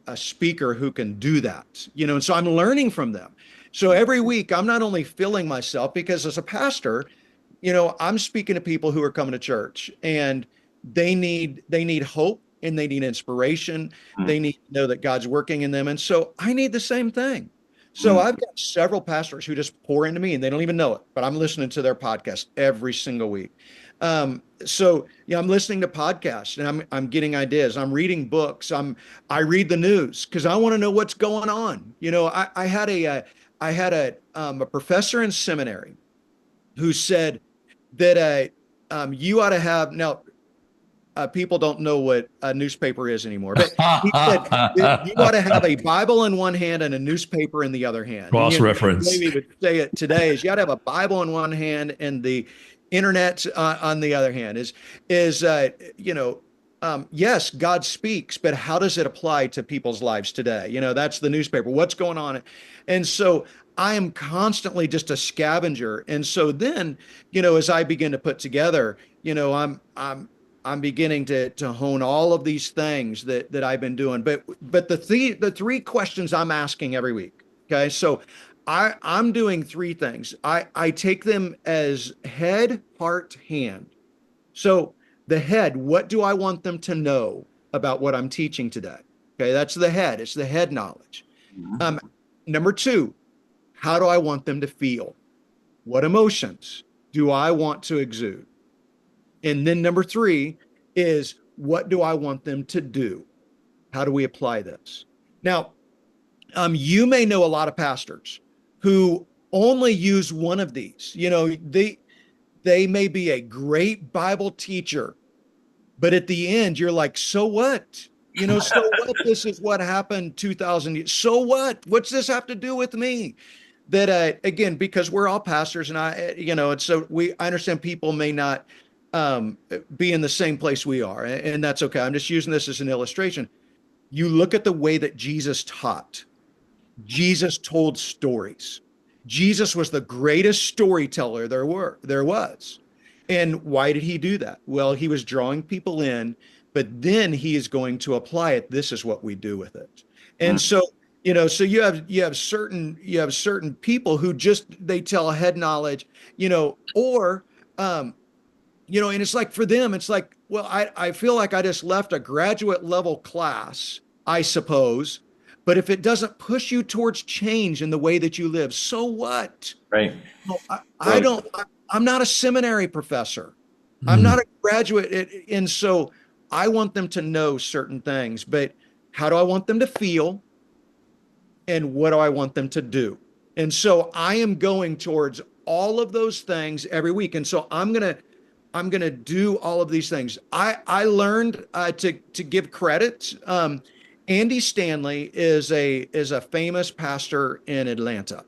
a speaker who can do that, and so I'm learning from them. So every week, I'm not only filling myself because as a pastor, I'm speaking to people who are coming to church and they need hope and they need inspiration. They need to know that God's working in them. And so I need the same thing. So I've got several pastors who just pour into me and they don't even know it, but I'm listening to their podcast every single week. I'm listening to podcasts and I'm getting ideas. I'm reading books. I read the news because I want to know what's going on. I had a professor in seminary who said that you ought to have now. People don't know what a newspaper is anymore, but he said that you ought to have a Bible in one hand and a newspaper in the other hand.
Cross reference.
The way we would say it today is you ought to have a Bible in one hand and the internet on the other hand. Yes, God speaks, but how does it apply to people's lives today? That's the newspaper. What's going on? And so I am constantly just a scavenger. And so then, as I begin to put together, I'm beginning to hone all of these things that I've been doing. But the three questions I'm asking every week. Okay. So I'm doing three things. I take them as head, heart, hand. So the head, what do I want them to know about what I'm teaching today? Okay. That's the head. It's the head knowledge. Number two, how do I want them to feel? What emotions do I want to exude? And then number three is, what do I want them to do? How do we apply this? Now, you may know a lot of pastors who only use one of these. They may be a great Bible teacher, but at the end, you're like, so what? So what? This is what happened 2,000 years. So what? What's this have to do with me? That again, because we're all pastors, and I understand people may not be in the same place we are, and that's okay. I'm just using this as an illustration. You look at the way that Jesus taught. Jesus told stories. Jesus was the greatest storyteller there was. And why did he do that? Well, he was drawing people in, but then he is going to apply it. This is what we do with it. And so so you have certain people who just, they tell head knowledge, or and it's like, for them, it's like, well, I feel like I just left a graduate level class, I suppose, but if it doesn't push you towards change in the way that you live, so what?
Right.
Well, I'm not a seminary professor. I'm not a graduate. And so I want them to know certain things, but how do I want them to feel? And what do I want them to do? And so I am going towards all of those things every week. And so I'm gonna do all of these things. I learned to give credit. Andy Stanley is a famous pastor in Atlanta,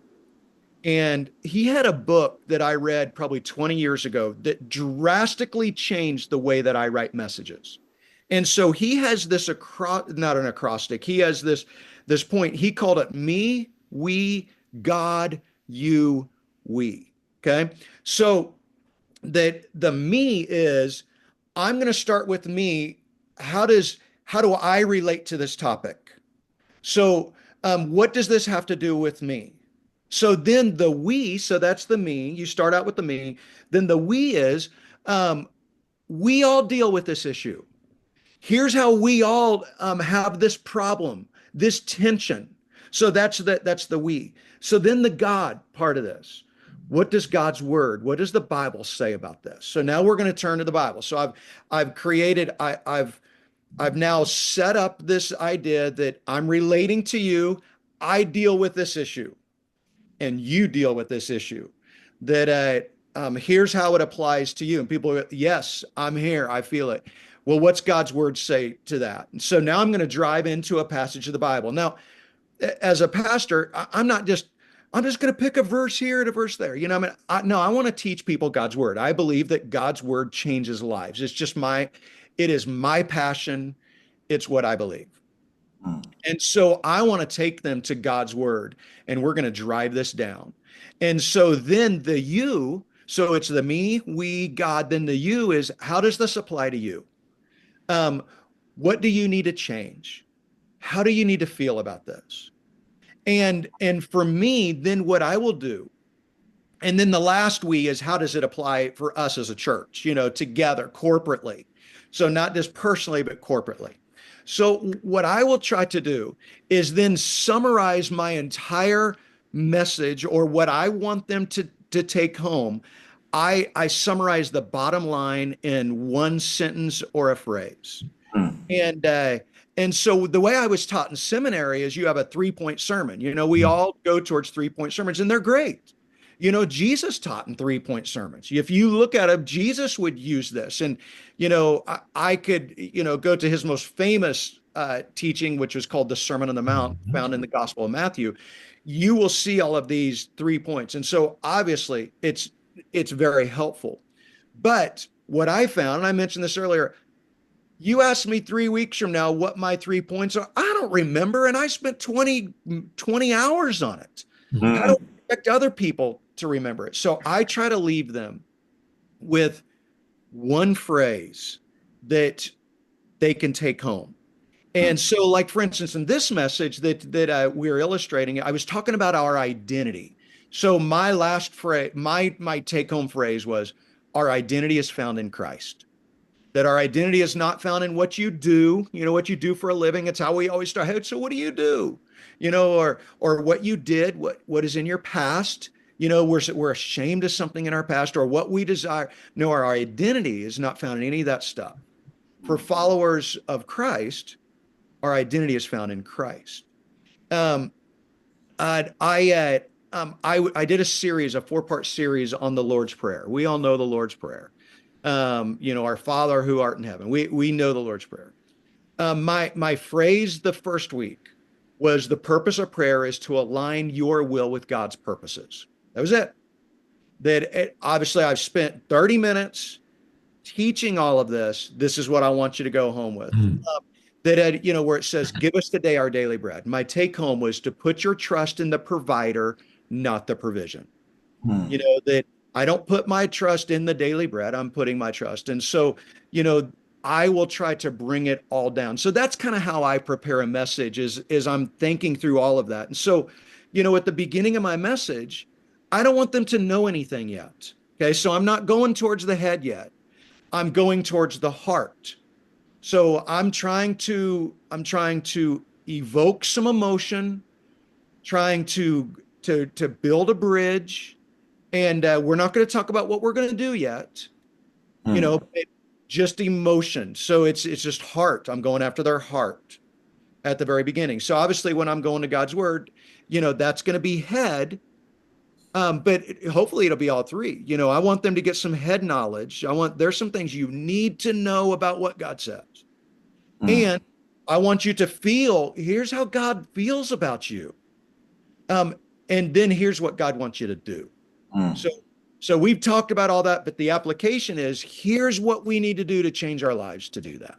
and he had a book that I read probably 20 years ago that drastically changed the way that I write messages. And so he has this not an acrostic. He has this point. He called it me, we, God, you, we. Okay, so that the me is, I'm going to start with me. How do I relate to this topic? So what does this have to do with me? So then the we, so that's the me. You start out with the me. Then the we is, we all deal with this issue. Here's how we all have this problem, this tension. So that's the we. So then the God part of this. what does God's word, what does the Bible say about this? So now we're going to turn to the Bible. So I've now set up this idea that I'm relating to you. I deal with this issue and you deal with this issue. That here's how it applies to you. And people go, yes, I'm here. I feel it. Well, what's God's word say to that? And so now I'm going to drive into a passage of the Bible. Now, as a pastor, I'm just going to pick a verse here and a verse there. I want to teach people God's word. I believe that God's word changes lives. It is my passion. It's what I believe. And so I want to take them to God's word, and we're going to drive this down. And so then the you, so it's the me, we, God, then the you is, how does this apply to you? What do you need to change? How do you need to feel about this? And for me, then what I will do, and then the last we is, how does it apply for us as a church, together, corporately? So not just personally, but corporately. So what I will try to do is then summarize my entire message, or what I want them to take home. I summarize the bottom line in one sentence or a phrase. And so the way I was taught in seminary is you have a 3-point sermon. We all go towards 3-point sermons, and they're great. Jesus taught in 3-point sermons. If you look at him, Jesus would use this. And, I could, go to his most famous teaching, which was called the Sermon on the Mount, found in the Gospel of Matthew. You will see all of these 3 points. And so obviously it's very helpful. But what I found, and I mentioned this earlier, you ask me 3 weeks from now what my 3 points are, I don't remember. And I spent 20 hours on it. I don't expect other people to remember it. So I try to leave them with one phrase that they can take home. And so, like, for instance, in this message that we're illustrating, I was talking about our identity. So my last phrase, my take-home phrase was, our identity is found in Christ. That our identity is not found in what you do, what you do for a living. It's how we always start. Hey, so what do you do? Or what you did, what is in your past. We're ashamed of something in our past, or what we desire. No, our identity is not found in any of that stuff. For followers of Christ, our identity is found in Christ. I did a 4-part series on the Lord's Prayer. We all know the Lord's Prayer. Our Father who art in heaven. We know the Lord's Prayer. My phrase the first week was, the purpose of prayer is to align your will with God's purposes. That was it. Obviously I've spent 30 minutes teaching all of this. This is what I want you to go home with. Where it says, give us today our daily bread. My take home was to put your trust in the provider, not the provision. That I don't put my trust in the daily bread. I'm putting my trust. And so, I will try to bring it all down. So that's kind of how I prepare a message is I'm thinking through all of that. And so, at the beginning of my message, I don't want them to know anything yet. Okay. So I'm not going towards the head yet. I'm going towards the heart. So I'm trying to evoke some emotion, trying to build a bridge. And we're not going to talk about what we're going to do yet, just emotion. So it's just heart. I'm going after their heart at the very beginning. So obviously when I'm going to God's word, that's going to be head. But hopefully it'll be all three. I want them to get some head knowledge. There's some things you need to know about what God says. And I want you to feel, here's how God feels about you. And then here's what God wants you to do. So we've talked about all that, but the application is, here's what we need to do to change our lives to do that.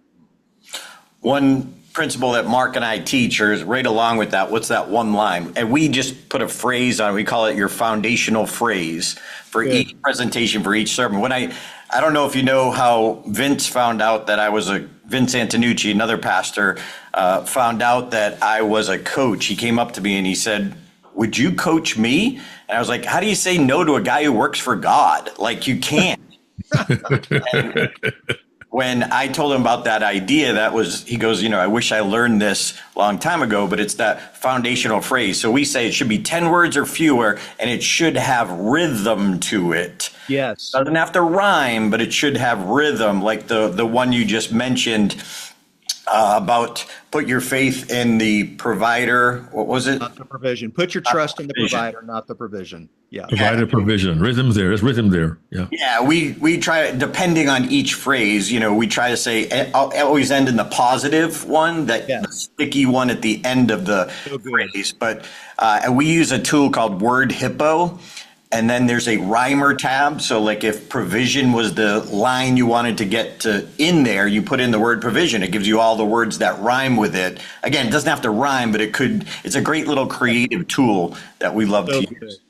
One principle that Mark and I teach is right along with that. What's that one line? And we just put a phrase on, we call it your foundational phrase for each presentation, for each sermon. When I don't know if you know how Vince found out that I was Vince Antonucci, another pastor, found out that I was a coach. He came up to me and he said, would you coach me? And I was like, how do you say no to a guy who works for God? Like, you can't. when I told him about that idea, he goes, I wish I learned this a long time ago, but it's that foundational phrase. So we say it should be 10 words or fewer, and it should have rhythm to it.
Yes.
Doesn't have to rhyme, but it should have rhythm, like the one you just mentioned about put your faith in the provider. What was it?
Not the provision. Put your trust in the provider, not the provision. Yeah.
Provider provision. Rhythm there. There's rhythm there. Yeah.
Yeah, we try, depending on each phrase, we try to say, always end in the positive one, the sticky one at the end of the phrase. But we use a tool called Word Hippo. And then there's a rhymer tab. So like if provision was the line you wanted to get to in there, you put in the word provision. It gives you all the words that rhyme with it. Again, it doesn't have to rhyme, but it's a great little creative tool that we love to use.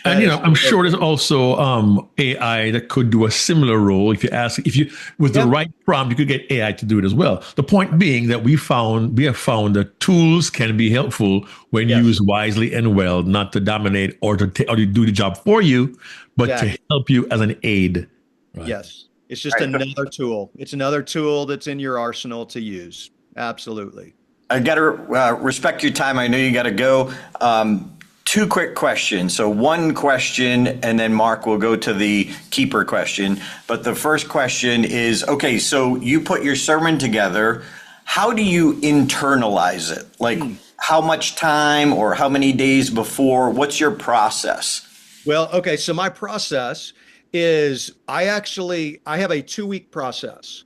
And I'm sure there's also AI that could do a similar role. With the right prompt, you could get AI to do it as well. The point being that we have found that tools can be helpful when used wisely and well, not to dominate or to do the job for you, but to help you as an aid. Right?
Yes, it's just another tool. It's another tool that's in your arsenal to use. Absolutely.
I got to respect your time. I know you got to go. Two quick questions. So one question, and then Mark will go to the keeper question. But the first question is, okay, so you put your sermon together. How do you internalize it? Like how much time or how many days before? What's your process?
Well, okay, so my process is I have a 2-week process.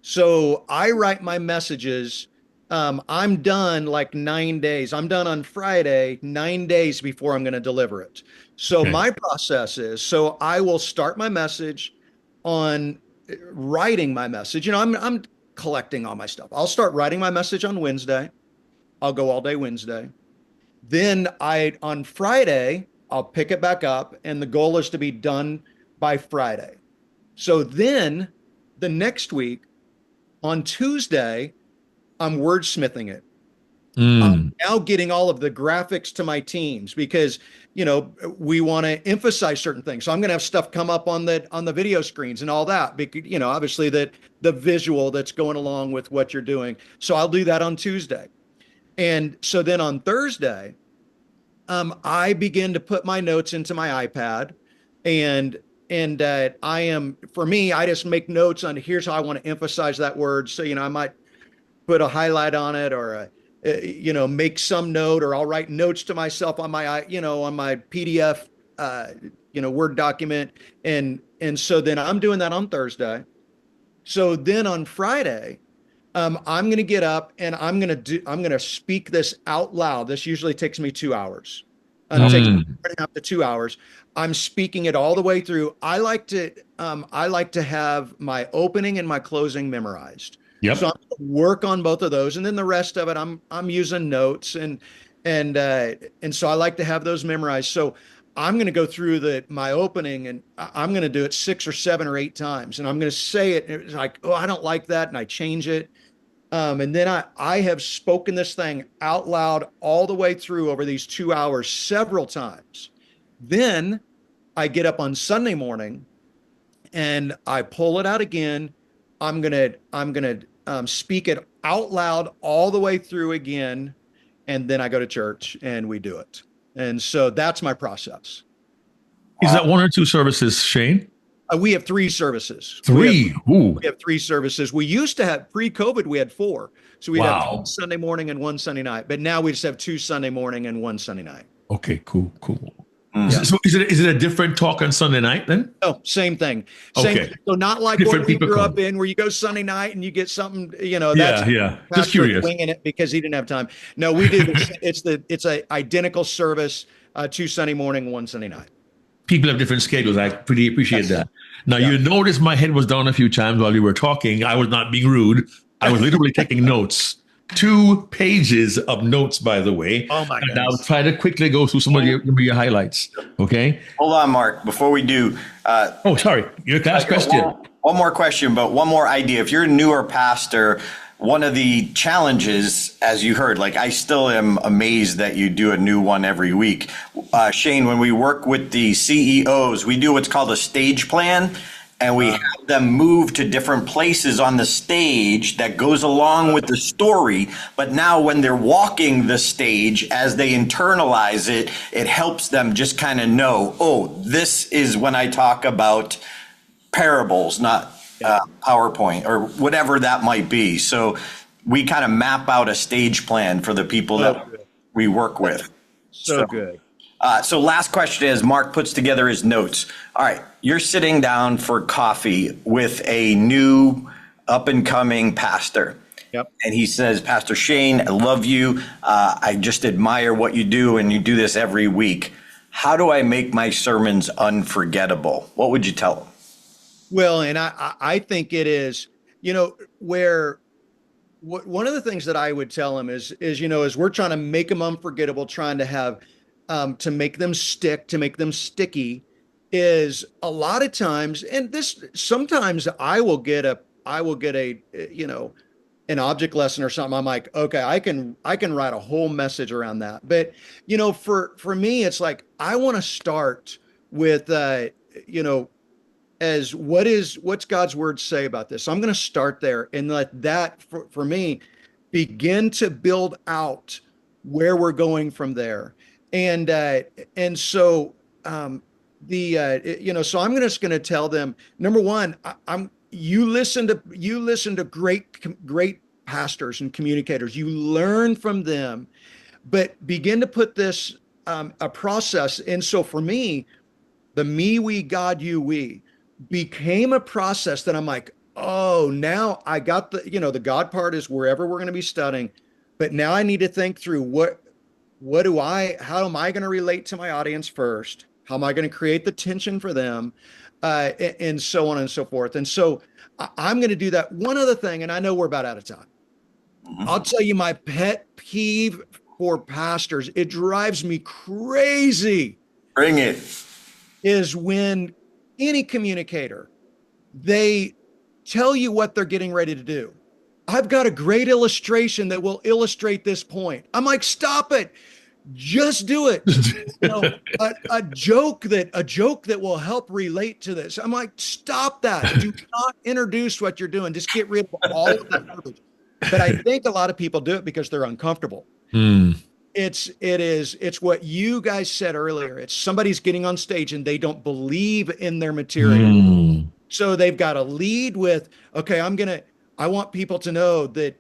So I write my messages. I'm done like 9 days. I'm done on Friday, 9 days before I'm going to deliver it. So my process is, so I will start my message on writing my message. I'm collecting all my stuff. I'll start writing my message on Wednesday. I'll go all day Wednesday. Then on Friday, I'll pick it back up, and the goal is to be done by Friday. So then the next week on Tuesday, I'm wordsmithing it. I'm now getting all of the graphics to my teams because, we want to emphasize certain things. So I'm going to have stuff come up on the video screens and all that, because, obviously the visual that's going along with what you're doing. So I'll do that on Tuesday. And so then on Thursday, I begin to put my notes into my iPad, and I just make notes on here's how I want to emphasize that word. So, I might put a highlight on it, or make some note, or I'll write notes to myself on my PDF, Word document. And so then I'm doing that on Thursday. So then on Friday, I'm going to get up and I'm going to speak this out loud. This usually takes me 2 hours. It takes me 1.5 to 2 hours. I'm speaking it all the way through. I like to have my opening and my closing memorized.
Yep.
So I'm going to work on both of those, and then the rest of it, I'm using notes, and so I like to have those memorized. So I'm going to go through my opening, and I'm going to do it 6 or 7 or 8 times, and I'm going to say it. It's like, oh, I don't like that, and I change it. And then I have spoken this thing out loud all the way through over these 2 hours several times. Then I get up on Sunday morning, and I pull it out again. I'm gonna speak it out loud all the way through again, and then I go to church and we do it. And so that's my process.
Is that 1 or 2 services, Shane?
We have 3 services.
3.
We have 3 services. We used to have pre-COVID. We had 4, so we had 1 Sunday morning and 1 Sunday night. But now we just have 2 Sunday morning and 1 Sunday night.
Okay, cool. Yeah. So is it a different talk on Sunday night then?
No, same thing.
Okay.
So not like
Different
what we
people
grew
come.
up in, where you go Sunday night and you get something,
That's Just
Pastor
curious.
winging it because he didn't have time. No, we do. It's a identical service, 2 Sunday morning, 1 Sunday night.
People have different schedules. I pretty appreciate that. Now, you notice my head was down a few times while you were talking. I was not being rude. I was literally taking notes. 2 pages of notes, by the way.
Oh, my goodness.
And I'll try to quickly go through some of your highlights. Okay?
Hold on, Mark, before we do.
Sorry. Your last question.
One more question, but one more idea. If you're a newer pastor, one of the challenges, as you heard, like I still am amazed that you do a new one every week. Shane, when we work with the CEOs, we do what's called a stage plan, and we have them move to different places on the stage that goes along with the story. But now when they're walking the stage, as they internalize it, it helps them just kind of know, oh, this is when I talk about parables, not PowerPoint or whatever that might be. So we kind of map out a stage plan for the people that we work with.
So good.
So last question is, Mark puts together his notes. All right, you're sitting down for coffee with a new up-and-coming pastor.
Yep.
And he says, Pastor Shane, I love you. I just admire what you do, and you do this every week. How do I make my sermons unforgettable? What would you tell him?
Well, and I think it is, one of the things that I would tell him is, as we're trying to make them unforgettable, trying to have, to make them stick, to make them sticky, is a lot of times, and sometimes I will get a, an object lesson or something. I'm like, okay, I can write a whole message around that. But, for me, it's like, I want to start with, as what's God's word say about this? So I'm going to start there and let that for me begin to build out where we're going from there. And so so I'm just going to tell them, number one, you listen to great pastors and communicators, you learn from them, but begin to put this a process. And so for me, the me, we, God, you, we became a process that I'm like, oh, now I got the God part is wherever we're going to be studying, but now I need to think through how am I going to relate to my audience first? How am I going to create the tension for them? And so on and so forth. And so I'm going to do that. One other thing, and I know we're about out of time. I'll tell you my pet peeve for pastors. It drives me crazy.
Bring it.
Is when any communicator, they tell you what they're getting ready to do. I've got a great illustration that will illustrate this point. I'm like, stop it. Just do it. A joke that will help relate to this. I'm like, stop that. Do not introduce what you're doing. Just get rid of all of that garbage. But I think a lot of people do it because they're uncomfortable. It's what you guys said earlier. It's somebody's getting on stage and they don't believe in their material. So they've got to lead with, okay, I want people to know that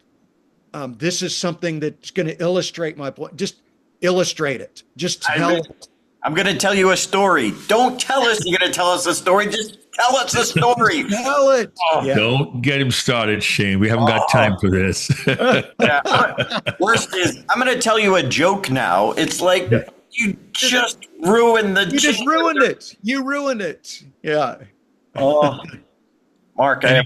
this is something that's going to illustrate my point. Just illustrate it. Just tell it.
I'm going to tell you a story. Don't tell us you're going to tell us a story. Just tell us a story.
Tell it.
Don't get him started, Shane. We haven't got time for this.
Worst is, I'm going to tell you a joke now. It's like you just ruined the joke.
You just ruined it. You ruined it. Yeah.
Oh, Mark, I have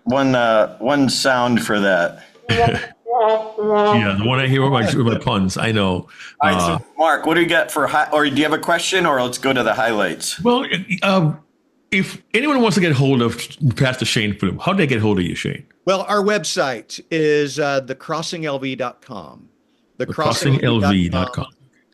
one sound for that.
Yeah, the one I hear with my puns. I know.
All right, so Mark, what do you got for or do you have a question, or let's go to the highlights?
Well, if anyone wants to get hold of Pastor Shane Flew, how do they get hold of you, Shane?
Well, our website is thecrossinglv.com.
Thecrossinglv.com.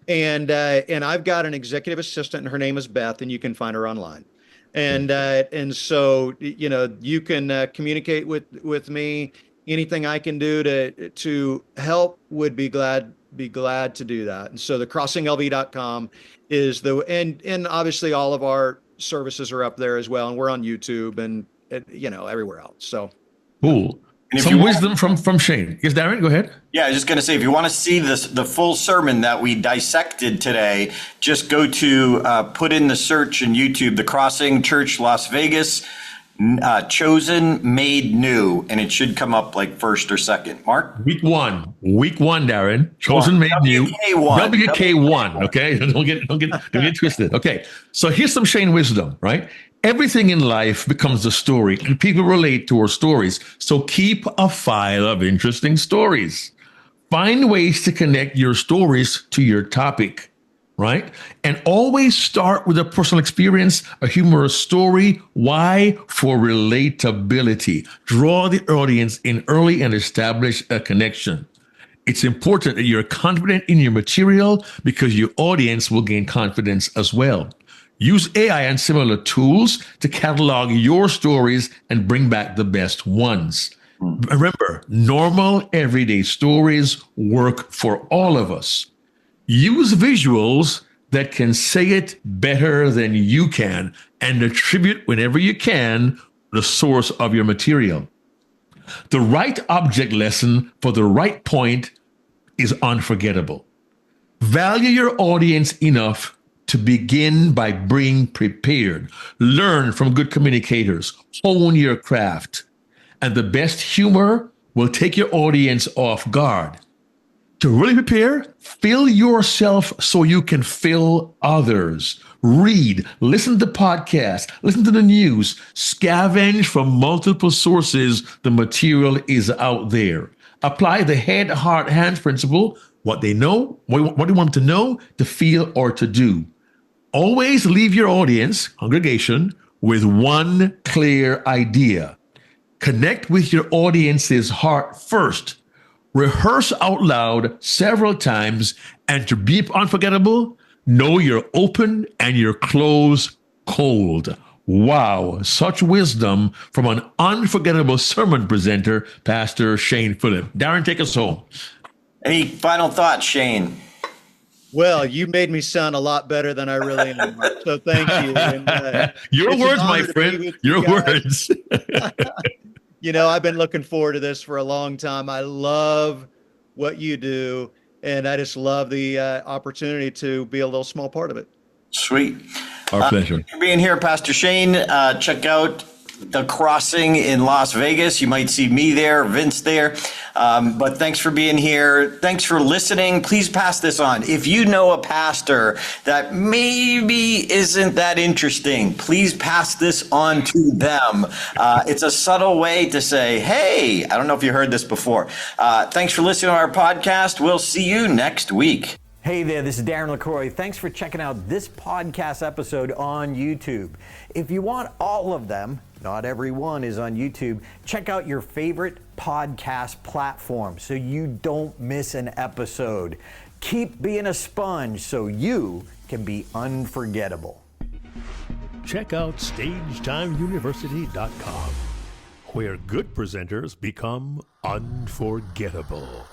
And I've got an executive assistant, and her name is Beth, and you can find her online. And so you can communicate with me. Anything I can do to help would be glad to do that. And so thecrossinglv.com is and obviously all of our services are up there as well, and we're on YouTube and everywhere else. So
cool. Some wisdom from Shane. Yes, Darren, go ahead.
Yeah, I was just going to say, if you want to see the full sermon that we dissected today, just go to put in the search in YouTube, The Crossing Church Las Vegas, Chosen Made New, and it should come up like first or second. Mark?
Week one, Darren. Chosen Made New. WK1. Okay, don't get twisted. Okay, so here's some Shane wisdom, right? Everything in life becomes a story, and people relate to our stories. So keep a file of interesting stories. Find ways to connect your stories to your topic, right? And always start with a personal experience, a humorous story. Why? For relatability. Draw the audience in early and establish a connection. It's important that you're confident in your material because your audience will gain confidence as well. Use AI and similar tools to catalog your stories and bring back the best ones. Remember, normal, everyday stories work for all of us. Use visuals that can say it better than you can and attribute whenever you can the source of your material. The right object lesson for the right point is unforgettable. Value your audience enough to begin by being prepared. Learn from good communicators. Hone your craft. And the best humor will take your audience off guard. To really prepare, fill yourself so you can fill others. Read, listen to podcasts, listen to the news, scavenge from multiple sources. The material is out there. Apply the head, heart, hands principle. What they know, what do you want them to know, to feel, or to do. Always leave your audience, congregation, with one clear idea. Connect with your audience's heart first. Rehearse out loud several times, and to be unforgettable, know your open and your close cold. Wow, such wisdom from an unforgettable sermon presenter, Pastor Shane Phillip. Darren, take us home.
Any final thoughts, Shane?
Well, you made me sound a lot better than I really am, Mark. So thank you. And,
your
it's an
words, my
honor to be
friend.
with
Your
you guys.
words.
You know, I've been looking forward to this for a long time. I love what you do, and I just love the opportunity to be a little small part of it.
Sweet.
Our pleasure.
Thanks for being here, Pastor Shane. Check out The Crossing in Las Vegas. You might see me there, Vince there. But thanks for being here. Thanks for listening. Please pass this on. If you know a pastor that maybe isn't that interesting, please pass this on to them. It's a subtle way to say, hey, I don't know if you heard this before. Thanks for listening to our podcast. We'll see you next week.
Hey there, this is Darren LaCroix. Thanks for checking out this podcast episode on YouTube. If you want all of them, not every one is on YouTube, check out your favorite podcast platform so you don't miss an episode. Keep being a sponge so you can be unforgettable.
Check out StagetimeUniversity.com, where good presenters become unforgettable.